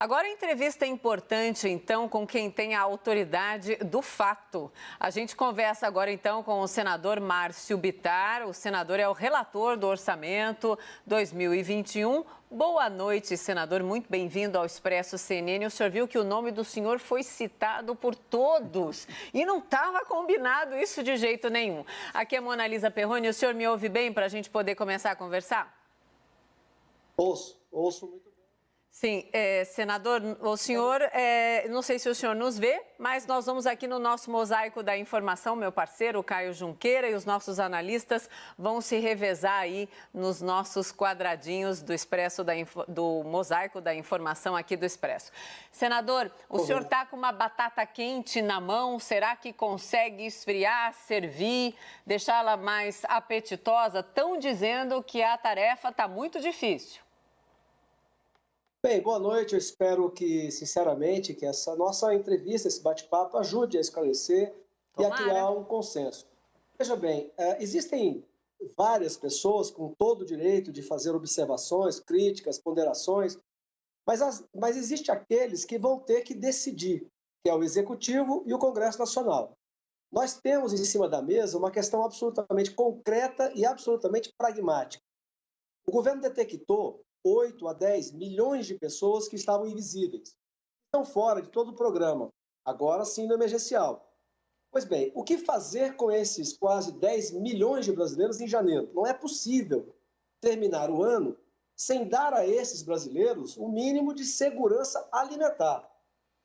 Agora a entrevista é importante, então, com quem tem a autoridade do fato. A gente conversa agora, então, com o senador Márcio Bittar. O senador é o relator do Orçamento 2021. Boa noite, senador. Muito bem-vindo ao Expresso CNN. O senhor viu que o nome do senhor foi citado por todos e não estava combinado isso de jeito nenhum. Aqui é Mona Lisa Perrone. O senhor me ouve bem para a gente poder começar a conversar? Ouço muito bem. Sim, senador, o senhor, não sei se o senhor nos vê, mas nós vamos aqui no nosso Mosaico da Informação, meu parceiro, Caio Junqueira, e os nossos analistas vão se revezar aí nos nossos quadradinhos do Expresso, do Mosaico da Informação aqui do Expresso. Senador, o senhor está com uma batata quente na mão, será que consegue esfriar, servir, deixá-la mais apetitosa? Estão dizendo que a tarefa está muito difícil. Bem, boa noite. Eu espero que, sinceramente, que essa nossa entrevista, esse bate-papo, ajude a esclarecer e a criar um consenso. Veja bem, existem várias pessoas com todo o direito de fazer observações, críticas, ponderações, mas existe aqueles que vão ter que decidir, que é o Executivo e o Congresso Nacional. Nós temos em cima da mesa uma questão absolutamente concreta e absolutamente pragmática. O governo detectou 8 a 10 milhões de pessoas que estavam invisíveis. Estão fora de todo o programa, agora sim no emergencial. Pois bem, o que fazer com esses quase 10 milhões de brasileiros em janeiro? Não é possível terminar o ano sem dar a esses brasileiros um mínimo de segurança alimentar.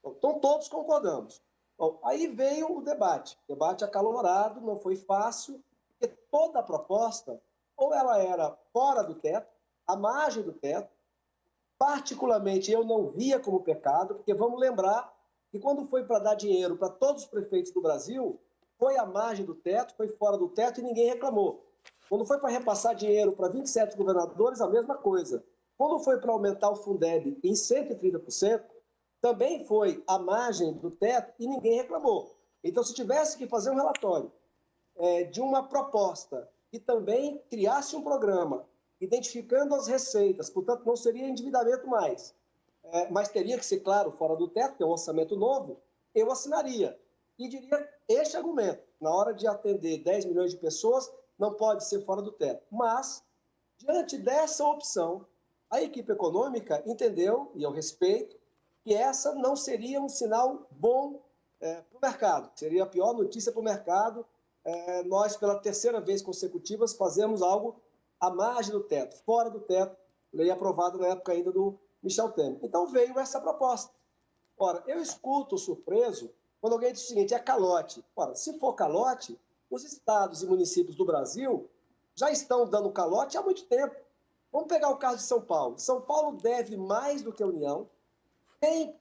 Então todos concordamos. Bom, aí veio o debate acalorado, não foi fácil, porque toda a proposta, ou ela era fora do teto, à margem do teto. Particularmente, eu não via como pecado, porque vamos lembrar que quando foi para dar dinheiro para todos os prefeitos do Brasil, foi à margem do teto, foi fora do teto e ninguém reclamou. Quando foi para repassar dinheiro para 27 governadores, a mesma coisa. Quando foi para aumentar o Fundeb em 130%, também foi à margem do teto e ninguém reclamou. Então, se tivesse que fazer um relatório de uma proposta que também criasse um programa identificando as receitas, portanto, não seria endividamento mais, mas teria que ser, claro, fora do teto, que é um orçamento novo, eu assinaria. E diria este argumento: na hora de atender 10 milhões de pessoas, não pode ser fora do teto. Mas, diante dessa opção, a equipe econômica entendeu, e eu respeito, que essa não seria um sinal bom para o mercado, seria a pior notícia para o mercado. Nós, pela terceira vez consecutiva, fazemos algo à margem do teto, fora do teto, lei aprovada na época ainda do Michel Temer. Então veio essa proposta. Ora, eu escuto surpreso quando alguém diz o seguinte: é calote. Ora, se for calote, os estados e municípios do Brasil já estão dando calote há muito tempo. Vamos pegar o caso de São Paulo. São Paulo deve mais do que a União, tem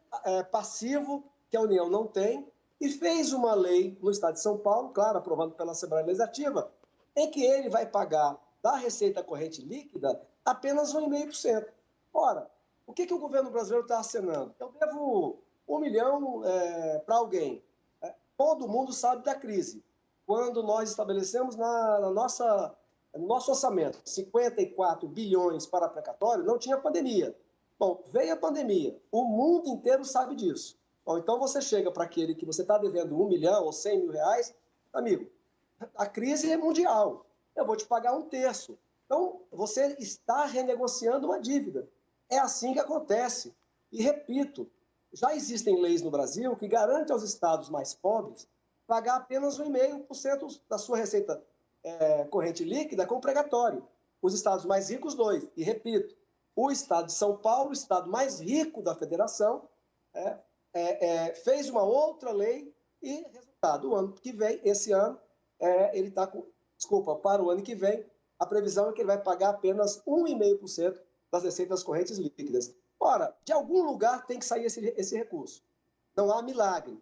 passivo que a União não tem, e fez uma lei no estado de São Paulo, claro, aprovada pela Assembleia Legislativa, em que ele vai pagar da receita corrente líquida apenas 1,5%. Ora, o que o governo brasileiro está acenando? Eu devo 1 milhão para alguém. Todo mundo sabe da crise. Quando nós estabelecemos no nosso orçamento 54 bilhões para precatório, não tinha pandemia. Bom, veio a pandemia. O mundo inteiro sabe disso. Bom, então você chega para aquele que você está devendo 1 milhão ou 100 mil reais, amigo, a crise é mundial. Eu vou te pagar 1/3. Então, você está renegociando uma dívida. É assim que acontece. E, repito, já existem leis no Brasil que garantem aos estados mais pobres pagar apenas 1,5% da sua receita corrente líquida com precatório. Os estados mais ricos, 2%. E, repito, o estado de São Paulo, o estado mais rico da federação, fez uma outra lei e, resultado, o ano que vem, esse ano, ele está com... Desculpa, para o ano que vem, a previsão é que ele vai pagar apenas 1,5% das receitas correntes líquidas. Ora, de algum lugar tem que sair esse recurso. Não há milagre.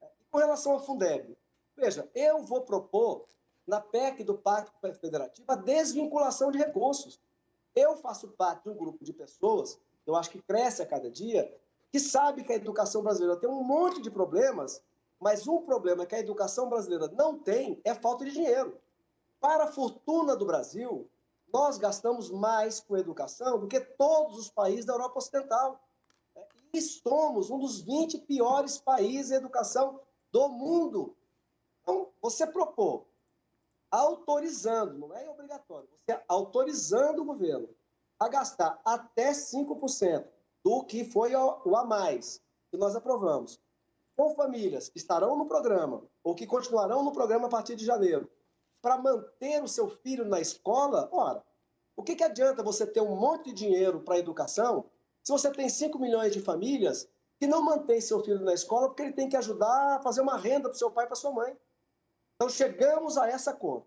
E com relação ao Fundeb, veja, eu vou propor, na PEC do Pacto Federativo, a desvinculação de recursos. Eu faço parte de um grupo de pessoas, eu acho que cresce a cada dia, que sabe que a educação brasileira tem um monte de problemas, mas um problema que a educação brasileira não tem é falta de dinheiro. Para a fortuna do Brasil, nós gastamos mais com educação do que todos os países da Europa Ocidental. E somos um dos 20 piores países em educação do mundo. Então, você propor, autorizando, não é obrigatório, você autorizando o governo a gastar até 5% do que foi o a mais que nós aprovamos, com famílias que estarão no programa ou que continuarão no programa a partir de janeiro, para manter o seu filho na escola, ora, o que adianta você ter um monte de dinheiro para a educação se você tem 5 milhões de famílias que não mantêm seu filho na escola porque ele tem que ajudar a fazer uma renda para o seu pai e para sua mãe? Então, chegamos a essa conta.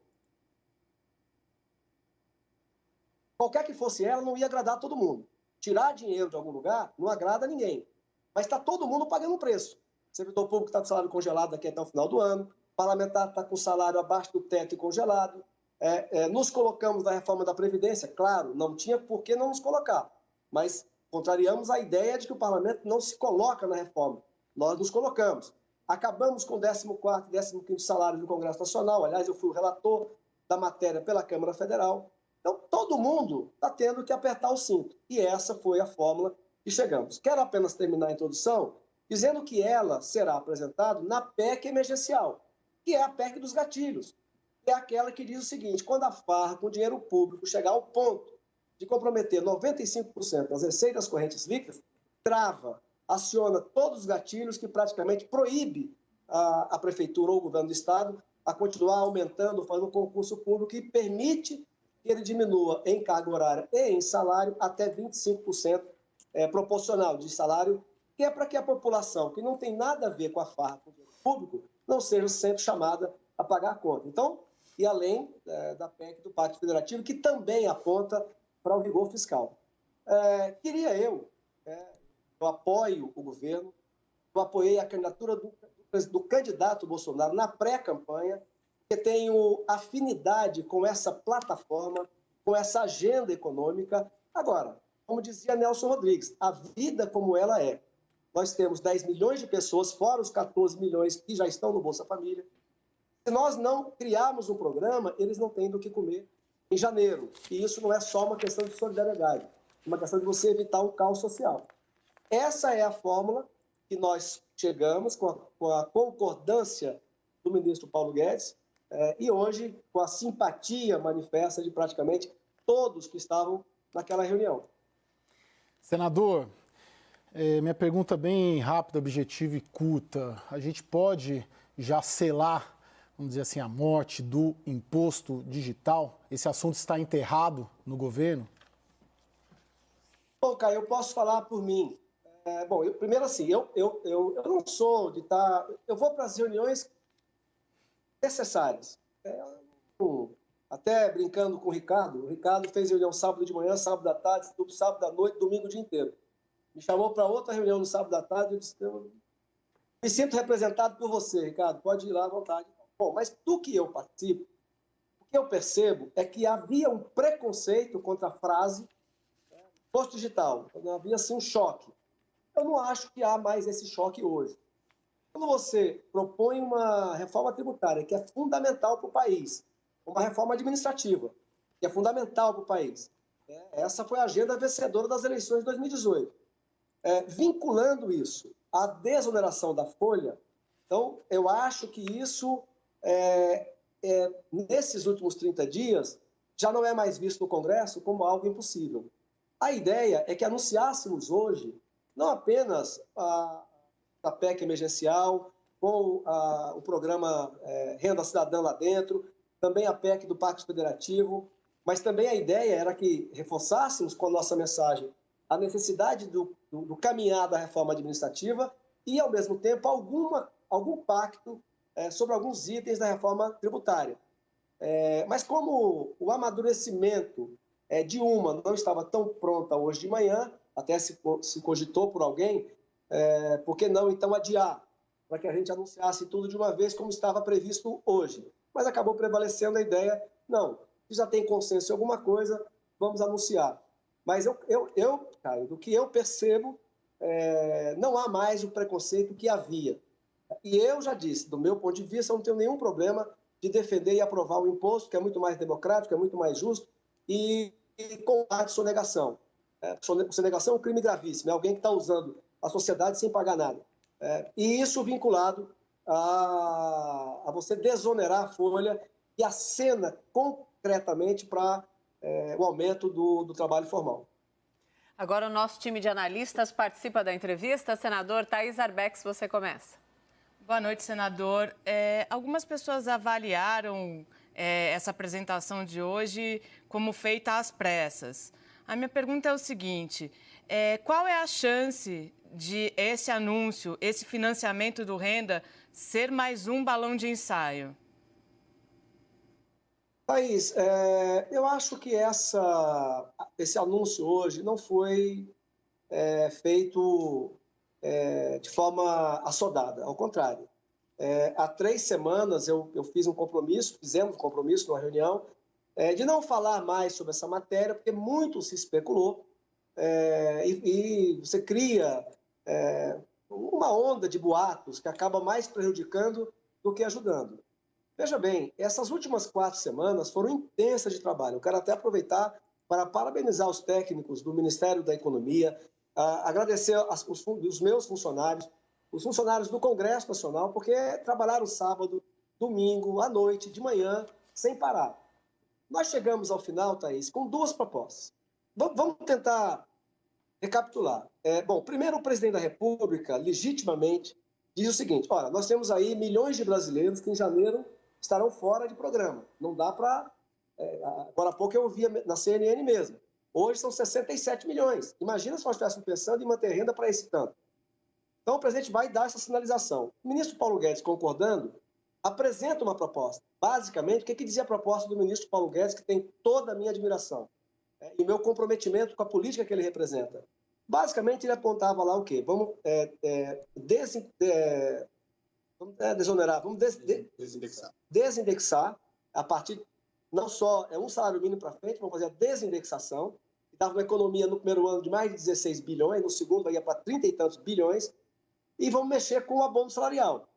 Qualquer que fosse ela, não ia agradar todo mundo. Tirar dinheiro de algum lugar não agrada a ninguém. Mas está todo mundo pagando o preço. O servidor público está com salário congelado daqui até o final do ano, o parlamentar está com salário abaixo do teto e congelado. Nos colocamos na reforma da Previdência, claro, não tinha por que não nos colocar, mas contrariamos a ideia de que o parlamento não se coloca na reforma. Nós nos colocamos. Acabamos com o 14º e 15º salário do Congresso Nacional. Aliás, eu fui o relator da matéria pela Câmara Federal. Então, todo mundo está tendo que apertar o cinto. E essa foi a fórmula que chegamos. Quero apenas terminar a introdução dizendo que ela será apresentada na PEC emergencial, que é a PEC dos gatilhos. É aquela que diz o seguinte: quando a farra com dinheiro público chegar ao ponto de comprometer 95% das receitas correntes líquidas, trava, aciona todos os gatilhos que praticamente proíbe a prefeitura ou o governo do estado a continuar aumentando, fazendo concurso público e permite que ele diminua em carga horária e em salário até 25% proporcional de salário, que é para que a população, que não tem nada a ver com a farra com o dinheiro público, não seja sempre chamada a pagar a conta. Então, e além da PEC do Pacto Federativo, que também aponta para o rigor fiscal. Eu apoio o governo, eu apoiei a candidatura do candidato Bolsonaro na pré-campanha, porque tenho afinidade com essa plataforma, com essa agenda econômica. Agora, como dizia Nelson Rodrigues, a vida como ela é. Nós temos 10 milhões de pessoas, fora os 14 milhões que já estão no Bolsa Família. Se nós não criarmos um programa, eles não têm do que comer em janeiro. E isso não é só uma questão de solidariedade, é uma questão de você evitar um caos social. Essa é a fórmula que nós chegamos com a concordância do ministro Paulo Guedes e hoje com a simpatia manifesta de praticamente todos que estavam naquela reunião. Senador, minha pergunta é bem rápida, objetiva e curta. A gente pode já selar, vamos dizer assim, a morte do imposto digital? Esse assunto está enterrado no governo? Bom, Caio, eu posso falar por mim. Primeiro assim, eu não sou de estar... Eu vou para as reuniões necessárias. Até brincando com o Ricardo fez reunião sábado de manhã, sábado à tarde, sábado à noite, domingo o dia inteiro. Me chamou para outra reunião no sábado à tarde e eu disse: eu me sinto representado por você, Ricardo, pode ir lá à vontade. Bom, mas do que eu participo, o que eu percebo é que havia um preconceito contra a frase imposto digital. Havia assim um choque. Eu não acho que há mais esse choque hoje. Quando você propõe uma reforma tributária que é fundamental para o país, uma reforma administrativa que é fundamental para o país, essa foi a agenda vencedora das eleições de 2018. Vinculando isso à desoneração da folha, então eu acho que isso, nesses últimos 30 dias, já não é mais visto no Congresso como algo impossível. A ideia é que anunciássemos hoje não apenas a PEC emergencial, com o programa Renda Cidadã lá dentro, também a PEC do Pacto Federativo, mas também a ideia era que reforçássemos com a nossa mensagem a necessidade do caminhar da reforma administrativa e, ao mesmo tempo, algum pacto sobre alguns itens da reforma tributária. Mas como o amadurecimento de uma não estava tão pronta hoje de manhã, até se cogitou por alguém, por que não então adiar, para que a gente anunciasse tudo de uma vez como estava previsto hoje. Mas acabou prevalecendo a ideia, não, se já tem consenso em alguma coisa, vamos anunciar. Mas Caio, do que eu percebo, não há mais o preconceito que havia. E eu já disse, do meu ponto de vista, eu não tenho nenhum problema de defender e aprovar o imposto, que é muito mais democrático, é muito mais justo, e combate sonegação. Sonegação é um crime gravíssimo, é alguém que está usando à sociedade sem pagar nada. E isso vinculado a você desonerar a folha e acena concretamente para o aumento do trabalho formal. Agora o nosso time de analistas participa da entrevista. Senador Thaís Arbex, você começa. Boa noite, senador. Algumas pessoas avaliaram essa apresentação de hoje como feita às pressas. A minha pergunta é o seguinte, qual é a chance de esse anúncio, esse financiamento do Renda, ser mais um balão de ensaio? Thaís, eu acho que esse anúncio hoje não foi feito de forma assodada, ao contrário. Há 3 semanas fizemos um compromisso numa reunião, de não falar mais sobre essa matéria, porque muito se especulou e você cria uma onda de boatos que acaba mais prejudicando do que ajudando. Veja bem, essas últimas 4 semanas foram intensas de trabalho. Eu quero até aproveitar para parabenizar os técnicos do Ministério da Economia, agradecer os meus funcionários, os funcionários do Congresso Nacional, porque trabalharam sábado, domingo, à noite, de manhã, sem parar. Nós chegamos ao final, Thaís, com 2 propostas. Vamos tentar recapitular. Bom, primeiro, o presidente da República, legitimamente, diz o seguinte, olha, nós temos aí milhões de brasileiros que em janeiro estarão fora de programa. Não dá para... agora há pouco eu ouvi na CNN mesmo. Hoje são 67 milhões. Imagina se nós estivéssemos pensando em manter renda para esse tanto. Então, o presidente vai dar essa sinalização. O ministro Paulo Guedes, concordando, apresenta uma proposta. Basicamente, o que dizia a proposta do ministro Paulo Guedes, que tem toda a minha admiração e o meu comprometimento com a política que ele representa? Basicamente, ele apontava lá o quê? Vamos desonerar, vamos desindexar a partir, não só um salário mínimo para frente, vamos fazer a desindexação, que dava uma economia no primeiro ano de mais de 16 bilhões, no segundo ia para 30 e tantos bilhões, e vamos mexer com o abono salarial.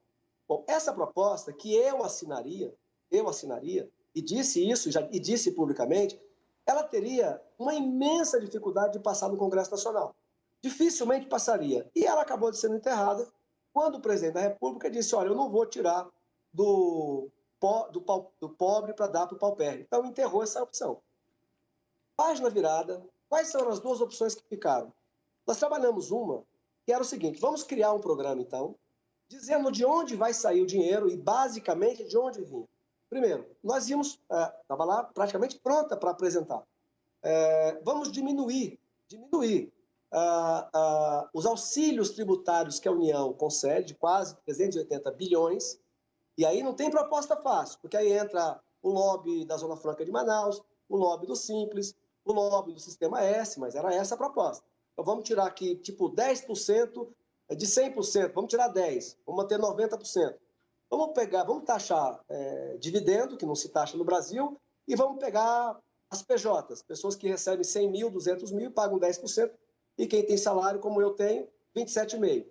Bom, essa proposta que eu assinaria, e disse isso, e disse publicamente, ela teria uma imensa dificuldade de passar no Congresso Nacional. Dificilmente passaria. E ela acabou sendo enterrada quando o presidente da República disse, olha, eu não vou tirar do pobre para dar para o paupérrimo. Então, enterrou essa opção. Página virada, quais são as 2 opções que ficaram? Nós trabalhamos uma, que era o seguinte, vamos criar um programa, então, dizendo de onde vai sair o dinheiro e, basicamente, de onde vinha. Primeiro, nós íamos, estava lá praticamente pronta para apresentar. Vamos diminuir os auxílios tributários que a União concede, quase 380 bilhões, e aí não tem proposta fácil, porque aí entra o lobby da Zona Franca de Manaus, o lobby do Simples, o lobby do Sistema S, mas era essa a proposta. Então vamos tirar aqui, tipo, 10% de 100%, vamos tirar 10%, vamos manter 90%. Vamos taxar dividendo, que não se taxa no Brasil, e vamos pegar as PJs, pessoas que recebem 100 mil, 200 mil, pagam 10%, e quem tem salário, como eu tenho, 27,5%.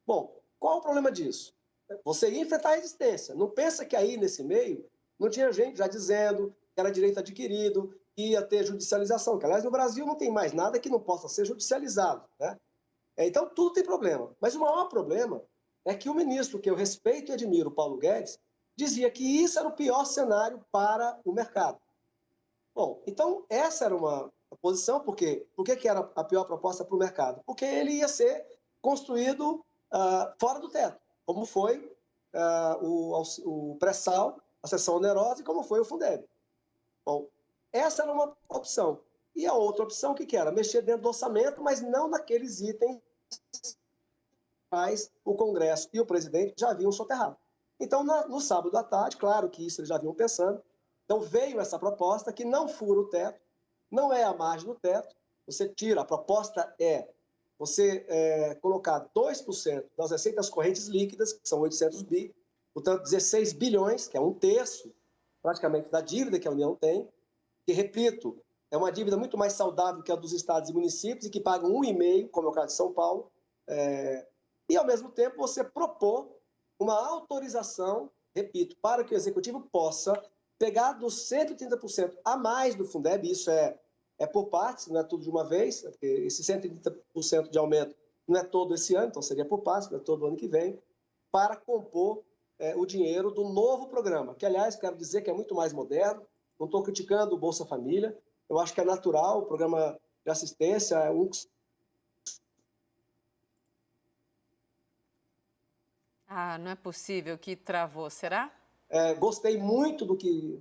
Bom, qual o problema disso? Você ia enfrentar a resistência. Não pensa que aí, nesse meio, não tinha gente já dizendo que era direito adquirido, que ia ter judicialização, que, aliás, no Brasil não tem mais nada que não possa ser judicializado, né? Então, tudo tem problema. Mas o maior problema é que o ministro, que eu respeito e admiro, Paulo Guedes, dizia que isso era o pior cenário para o mercado. Bom, então essa era uma posição, por quê? Por que era a pior proposta para o mercado? Porque ele ia ser construído fora do teto, como foi o pré-sal, a seção onerosa, e como foi o Fundeb. Bom, essa era uma opção. E a outra opção, o que era? Mexer dentro do orçamento, mas não naqueles itens mas o Congresso e o presidente já haviam soterrado. Então, no sábado à tarde, claro que isso eles já vinham pensando, então veio essa proposta que não fura o teto, não é a margem do teto, você tira, a proposta é você colocar 2% das receitas correntes líquidas, que são 800 bi, portanto 16 bilhões, que é 1/3 praticamente da dívida que a União tem, que, repito, é uma dívida muito mais saudável que a dos estados e municípios e que pagam 1,5%, como é o caso de São Paulo, e, ao mesmo tempo, você propor uma autorização, repito, para que o Executivo possa pegar dos 130% a mais do Fundeb, isso é por partes, não é tudo de uma vez, porque esse 130% de aumento não é todo esse ano, então seria por passo, não é todo ano que vem, para compor o dinheiro do novo programa, que, aliás, quero dizer que é muito mais moderno. Não estou criticando o Bolsa Família, eu acho que é natural, o programa de assistência é um... Ah, não é possível que travou, será? Gostei muito do que...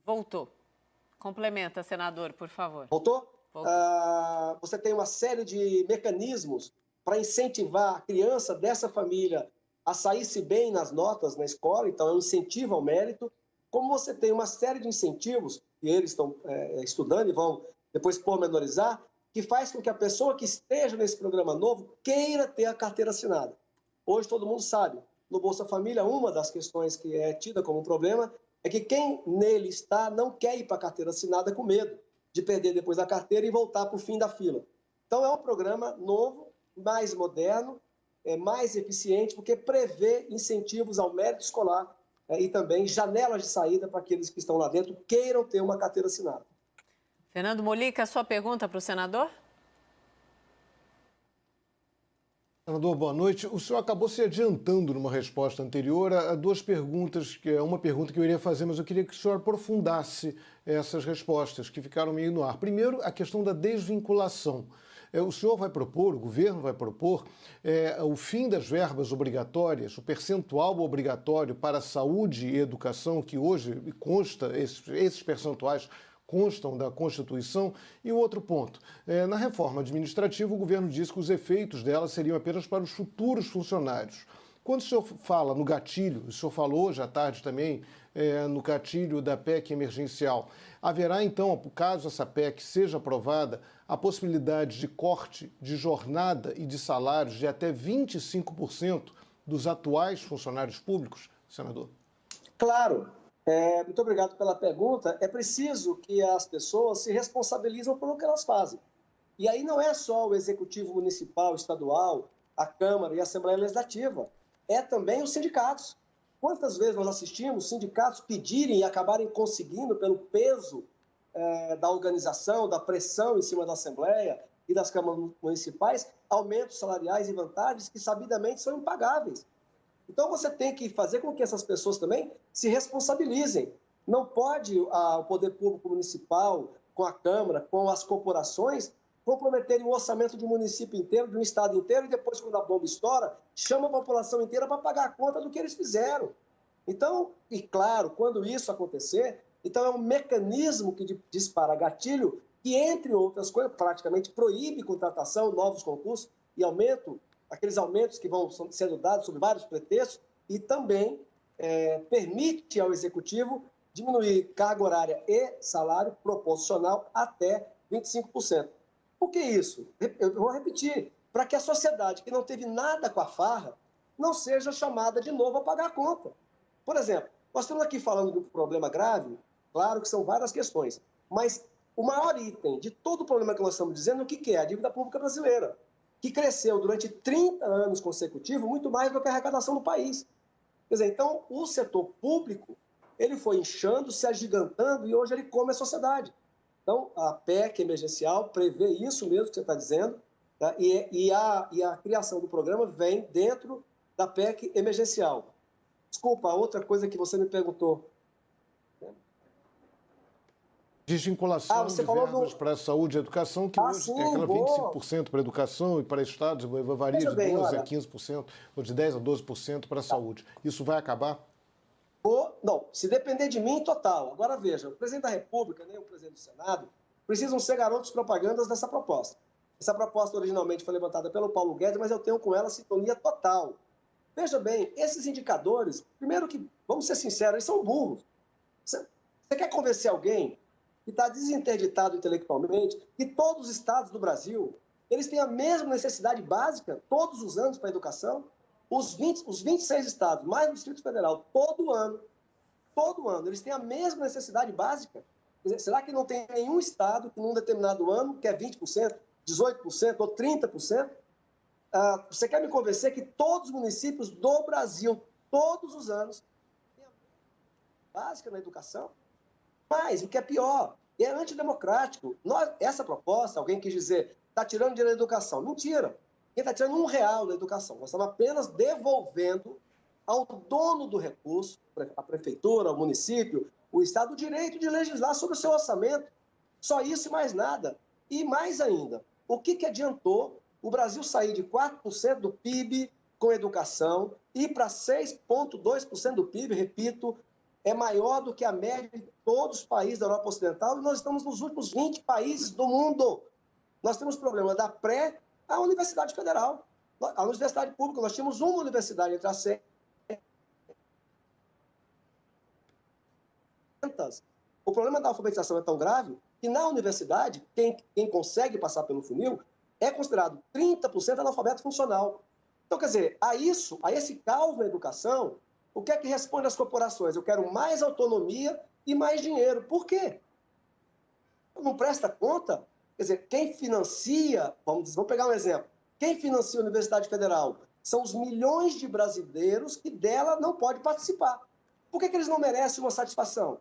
Voltou. Complementa, senador, por favor. Voltou? Voltou. Você tem uma série de mecanismos para incentivar a criança dessa família a sair-se bem nas notas na escola, então é um incentivo ao mérito, como você tem uma série de incentivos, que eles estão estudando e vão depois pormenorizar, que faz com que a pessoa que esteja nesse programa novo queira ter a carteira assinada. Hoje todo mundo sabe, no Bolsa Família, uma das questões que é tida como um problema é que quem nele está não quer ir para a carteira assinada com medo de perder depois a carteira e voltar para o fim da fila. Então é um programa novo, mais moderno, mais eficiente, porque prevê incentivos ao mérito escolar e também janelas de saída para aqueles que estão lá dentro queiram ter uma carteira assinada. Fernando Molica, sua pergunta para o senador? Senador, boa noite. O senhor acabou se adiantando numa resposta anterior a duas perguntas, que é uma pergunta que eu iria fazer, mas eu queria que o senhor aprofundasse essas respostas, que ficaram meio no ar. Primeiro, a questão da desvinculação. O senhor vai propor, o governo vai propor, o fim das verbas obrigatórias, o percentual obrigatório para saúde e educação, que hoje consta, esses percentuais constam da Constituição. E o outro ponto, na reforma administrativa, o governo diz que os efeitos dela seriam apenas para os futuros funcionários. Quando o senhor fala no gatilho, o senhor falou hoje à tarde também no gatilho da PEC emergencial, haverá então, caso essa PEC seja aprovada, a possibilidade de corte de jornada e de salários de até 25% dos atuais funcionários públicos, senador? Claro. Muito obrigado pela pergunta. É preciso que as pessoas se responsabilizem pelo que elas fazem. E aí não é só o Executivo Municipal, Estadual, a Câmara e a Assembleia Legislativa. É também os sindicatos. Quantas vezes nós assistimos sindicatos pedirem e acabarem conseguindo, pelo peso da organização, da pressão em cima da Assembleia e das câmaras municipais, aumentos salariais e vantagens que sabidamente são impagáveis. Então você tem que fazer com que essas pessoas também se responsabilizem. Não pode o poder público municipal, com a Câmara, com as corporações, comprometerem o orçamento de um município inteiro, de um estado inteiro, e depois, quando a bomba estoura, chama a população inteira para pagar a conta do que eles fizeram. Então, e claro, quando isso acontecer, então é um mecanismo que dispara gatilho que, entre outras coisas, praticamente proíbe contratação, novos concursos e aqueles aumentos que vão sendo dados sob vários pretextos, e também permite ao Executivo diminuir carga horária e salário proporcional até 25%. Por que isso? Eu vou repetir, para que a sociedade que não teve nada com a farra não seja chamada de novo a pagar a conta. Por exemplo, nós estamos aqui falando de um problema grave, claro que são várias questões, mas o maior item de todo o problema que nós estamos dizendo, o que é? A dívida pública brasileira, que cresceu durante 30 anos consecutivos muito mais do que a arrecadação do país. Quer dizer, então, o setor público, ele foi inchando, se agigantando, e hoje ele come a sociedade. Então, a PEC emergencial prevê isso mesmo que você está dizendo, tá? E a criação do programa vem dentro da PEC emergencial. Desculpa, a outra coisa que você me perguntou. Desvinculação de verbas para a saúde e educação, que hoje tem aquela 25% para a educação e para estados, varia de 12% a 15%, ou de 10% a 12% para a saúde. Isso vai acabar? Não, se depender de mim, total. Agora veja, o presidente da República, nem o presidente do Senado, precisam ser garotos propagandas dessa proposta. Essa proposta originalmente foi levantada pelo Paulo Guedes, mas eu tenho com ela sintonia total. Veja bem, esses indicadores, primeiro que, vamos ser sinceros, eles são burros. Você quer convencer alguém que está desinterditado intelectualmente, que todos os estados do Brasil, eles têm a mesma necessidade básica, todos os anos, para a educação? Os 26 estados, mais o Distrito Federal, todo ano, eles têm a mesma necessidade básica? Quer dizer, será que não tem nenhum estado que, num determinado ano, quer 20%, 18% ou 30%? Você quer me convencer que todos os municípios do Brasil, todos os anos, têm a mesma básica na educação? Mas, o que é pior, é antidemocrático. Essa proposta, alguém quis dizer, está tirando dinheiro da educação. Mentira. está tirando R$1 da educação. Nós estamos apenas devolvendo ao dono do recurso, a prefeitura, o município, o Estado, o direito de legislar sobre o seu orçamento. Só isso e mais nada. E mais ainda, o que adiantou o Brasil sair de 4% do PIB com educação e para 6,2% do PIB, repito, é maior do que a média de todos os países da Europa Ocidental, e nós estamos nos últimos 20 países do mundo. Nós temos problema da pré à Universidade Federal. A Universidade Pública, nós tínhamos uma universidade entre as 100. O problema da alfabetização é tão grave que na universidade, quem consegue passar pelo funil é considerado 30% analfabeto funcional. Então, quer dizer, a esse caos na educação, o que é que responde às corporações? Eu quero mais autonomia e mais dinheiro. Por quê? Não presta conta? Quer dizer, quem financia, vamos pegar um exemplo, quem financia a Universidade Federal são os milhões de brasileiros que dela não podem participar. Por que eles não merecem uma satisfação?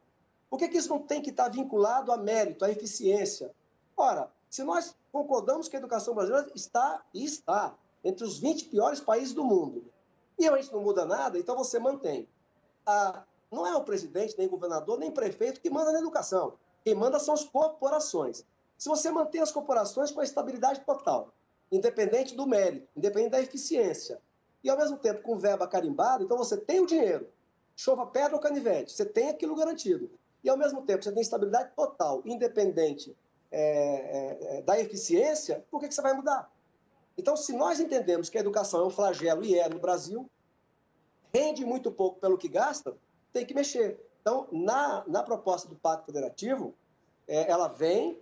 Por que isso não tem que estar vinculado a mérito, a eficiência? Ora, se nós concordamos que a educação brasileira está entre os 20 piores países do mundo, e a gente não muda nada, então você mantém. Não é o presidente, nem governador, nem prefeito que manda na educação. Quem manda são as corporações. Se você mantém as corporações com a estabilidade total, independente do mérito, independente da eficiência, e ao mesmo tempo com verba carimbada, então você tem o dinheiro, chova pedra ou canivete, você tem aquilo garantido. E ao mesmo tempo você tem estabilidade total, independente da eficiência, por que você vai mudar? Então, se nós entendemos que a educação é um flagelo, e é no Brasil, rende muito pouco pelo que gasta, tem que mexer. Então, na proposta do Pacto Federativo, ela vem,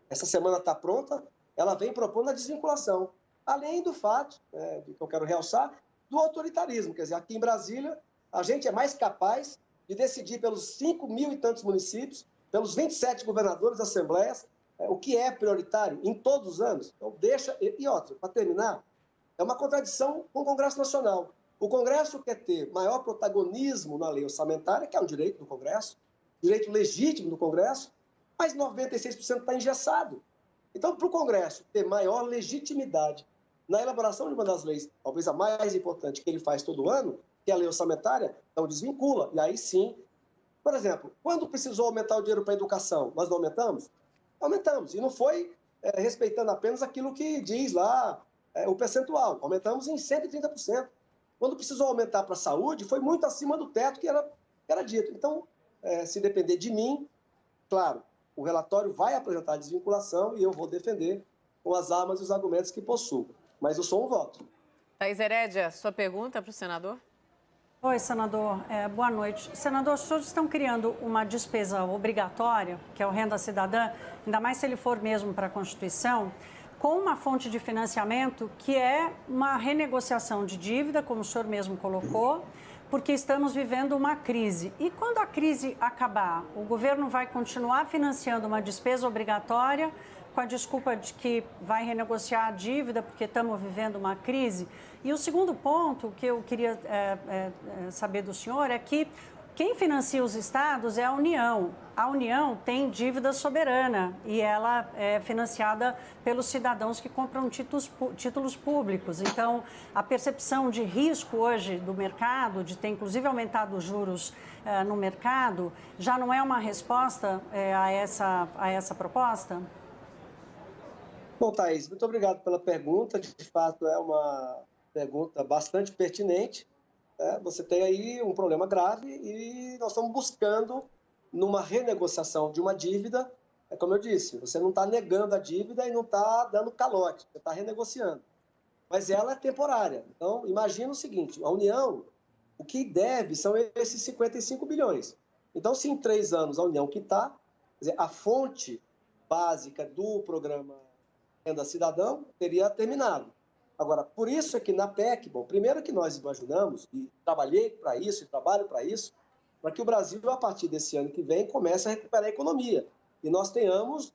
essa semana está pronta, ela vem propondo a desvinculação. Além do fato, que eu quero realçar, do autoritarismo. Quer dizer, aqui em Brasília, a gente é mais capaz de decidir pelos 5 mil e tantos municípios, pelos 27 governadores, assembleias, o que é prioritário em todos os anos. Então, E outra, para terminar, é uma contradição com o Congresso Nacional. O Congresso quer ter maior protagonismo na lei orçamentária, que é um direito do Congresso, direito legítimo do Congresso, mas 96% está engessado. Então, para o Congresso ter maior legitimidade na elaboração de uma das leis, talvez a mais importante que ele faz todo ano, que é a lei orçamentária, então desvincula. E aí sim, por exemplo, quando precisou aumentar o dinheiro para a educação, nós não aumentamos? Aumentamos. E não foi respeitando apenas aquilo que diz lá o percentual. Aumentamos em 130%. Quando precisou aumentar para a saúde, foi muito acima do teto que era dito. Então, se depender de mim, claro, o relatório vai apresentar a desvinculação e eu vou defender com as armas e os argumentos que possuo. Mas eu sou um voto. Thaís Herédia, sua pergunta para o senador? Oi, senador. Boa noite. Senador, os senhores estão criando uma despesa obrigatória, que é o Renda Cidadã, ainda mais se ele for mesmo para a Constituição, com uma fonte de financiamento que é uma renegociação de dívida, como o senhor mesmo colocou, porque estamos vivendo uma crise. E quando a crise acabar, o governo vai continuar financiando uma despesa obrigatória com a desculpa de que vai renegociar a dívida porque estamos vivendo uma crise? E o segundo ponto que eu queria saber do senhor é que quem financia os estados é a União. A União tem dívida soberana e ela é financiada pelos cidadãos que compram títulos públicos. Então, a percepção de risco hoje do mercado, de ter inclusive aumentado os juros no mercado, já não é uma resposta a essa proposta? Bom, Thaís, muito obrigado pela pergunta. De fato, é uma pergunta bastante pertinente. Você tem aí um problema grave e nós estamos buscando, numa renegociação de uma dívida, como eu disse, você não está negando a dívida e não está dando calote, você está renegociando. Mas ela é temporária. Então, imagina o seguinte, a União, o que deve são esses 55 bilhões. Então, se em 3 anos a União quitar, quer dizer, a fonte básica do programa Renda Cidadão teria terminado. Agora, por isso é que na PEC, bom, primeiro que nós imaginamos, e trabalhei para isso, e trabalho para isso, para que o Brasil, a partir desse ano que vem, comece a recuperar a economia. E nós tenhamos,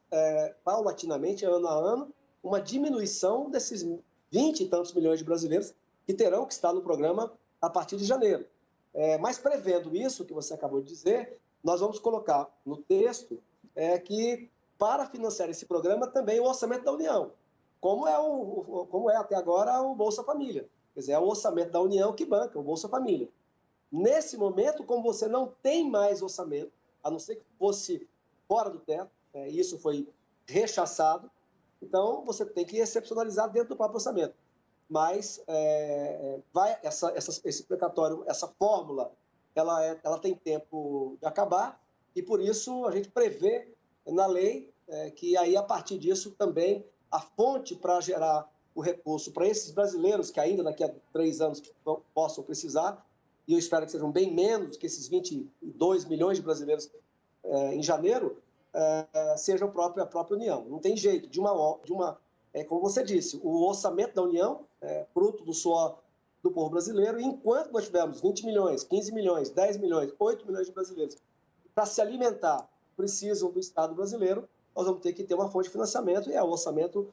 paulatinamente, ano a ano, uma diminuição desses 20 e tantos milhões de brasileiros que terão que estar no programa a partir de janeiro. Mas prevendo isso que você acabou de dizer, nós vamos colocar no texto que, para financiar esse programa, também o orçamento da União. como é até agora o Bolsa Família. Quer dizer, é o orçamento da União que banca o Bolsa Família. Nesse momento, como você não tem mais orçamento, a não ser que fosse fora do teto, isso foi rechaçado, então você tem que excepcionalizar dentro do próprio orçamento. Mas esse precatório, essa fórmula, ela tem tempo de acabar e, por isso, a gente prevê na lei que aí, a partir disso, também a fonte para gerar o recurso para esses brasileiros que ainda daqui a 3 anos possam precisar, e eu espero que sejam bem menos que esses 22 milhões de brasileiros em janeiro, seja a própria União. Não tem jeito, como você disse, o orçamento da União é fruto do suor do povo brasileiro, e enquanto nós tivermos 20 milhões, 15 milhões, 10 milhões, 8 milhões de brasileiros para se alimentar precisam do Estado brasileiro, nós vamos ter que ter uma fonte de financiamento, e é o orçamento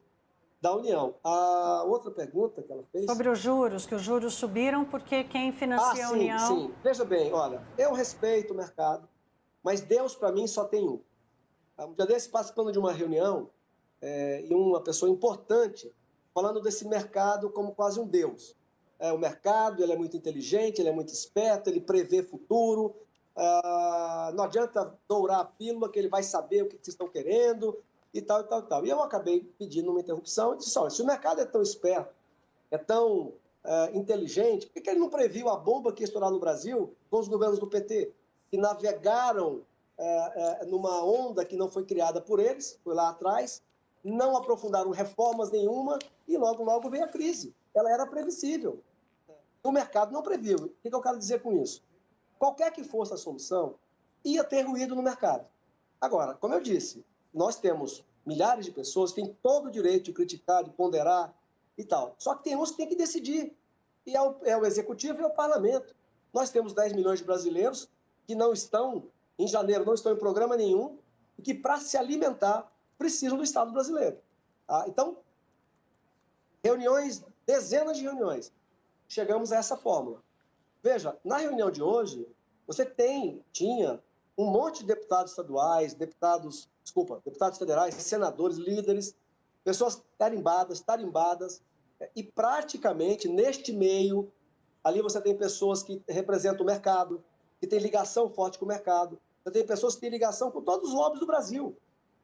da União. A outra pergunta que ela fez... Sobre os juros, que os juros subiram porque quem financia a União... Sim. Veja bem, olha, eu respeito o mercado, mas Deus, para mim, só tem um. Um dia desse, participando de uma reunião, e uma pessoa importante falando desse mercado como quase um Deus. O mercado, ele é muito inteligente, ele é muito esperto, ele prevê futuro, não adianta dourar a pílula que ele vai saber o que vocês estão querendo, e tal, e tal, e tal. E eu acabei pedindo uma interrupção e disse, olha, se o mercado é tão esperto, é tão inteligente, por que ele não previu a bomba que ia estourar no Brasil com os governos do PT, que navegaram numa onda que não foi criada por eles, foi lá atrás, não aprofundaram reformas nenhuma e logo, logo veio a crise. Ela era previsível. O mercado não previu. O que eu quero dizer com isso? Qualquer que fosse a solução, ia ter ruído no mercado. Agora, como eu disse, nós temos milhares de pessoas que têm todo o direito de criticar, de ponderar e tal. Só que tem uns que têm que decidir. E é o Executivo e é o Parlamento. Nós temos 10 milhões de brasileiros que não estão, em janeiro, não estão em programa nenhum, e que, para se alimentar, precisam do Estado brasileiro. Então, reuniões, dezenas de reuniões, chegamos a essa fórmula. Veja, na reunião de hoje, você tinha um monte de deputados estaduais, deputados federais, senadores, líderes, pessoas tarimbadas, e praticamente, neste meio, ali você tem pessoas que representam o mercado, que têm ligação forte com o mercado, você tem pessoas que têm ligação com todos os lobbies do Brasil.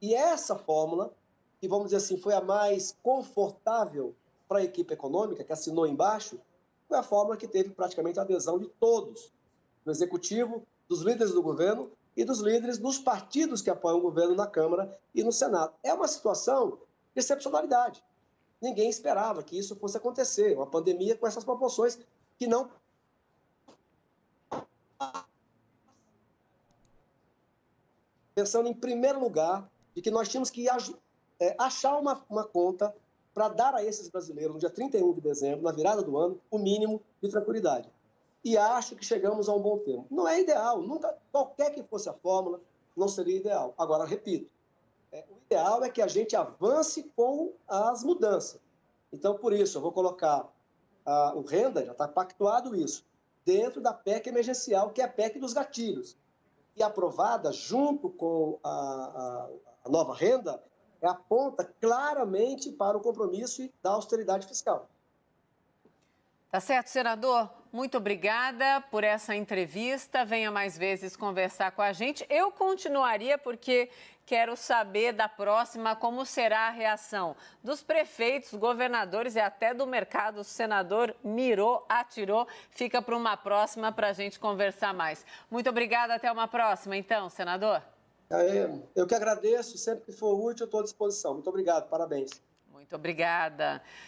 E essa fórmula, que vamos dizer assim, foi a mais confortável para a equipe econômica, que assinou embaixo, foi a fórmula que teve praticamente a adesão de todos, do Executivo, dos líderes do governo e dos líderes dos partidos que apoiam o governo na Câmara e no Senado. É uma situação de excepcionalidade. Ninguém esperava que isso fosse acontecer, uma pandemia com essas proporções que não... Pensando em primeiro lugar, de que nós tínhamos que achar uma conta para dar a esses brasileiros, no dia 31 de dezembro, na virada do ano, o mínimo de tranquilidade. E acho que chegamos a um bom termo. Não é ideal, nunca, qualquer que fosse a fórmula, não seria ideal. Agora, repito, o ideal é que a gente avance com as mudanças. Então, por isso, eu vou colocar o renda, já está pactuado isso, dentro da PEC emergencial, que é a PEC dos gatilhos. E aprovada junto com a nova renda, aponta claramente para o compromisso da austeridade fiscal. Tá certo, senador. Muito obrigada por essa entrevista. Venha mais vezes conversar com a gente. Eu continuaria porque quero saber da próxima como será a reação dos prefeitos, governadores e até do mercado. O senador mirou, atirou. Fica para uma próxima para a gente conversar mais. Muito obrigada. Até uma próxima, então, senador. Eu que agradeço. Sempre que for útil, eu estou à disposição. Muito obrigado. Parabéns. Muito obrigada.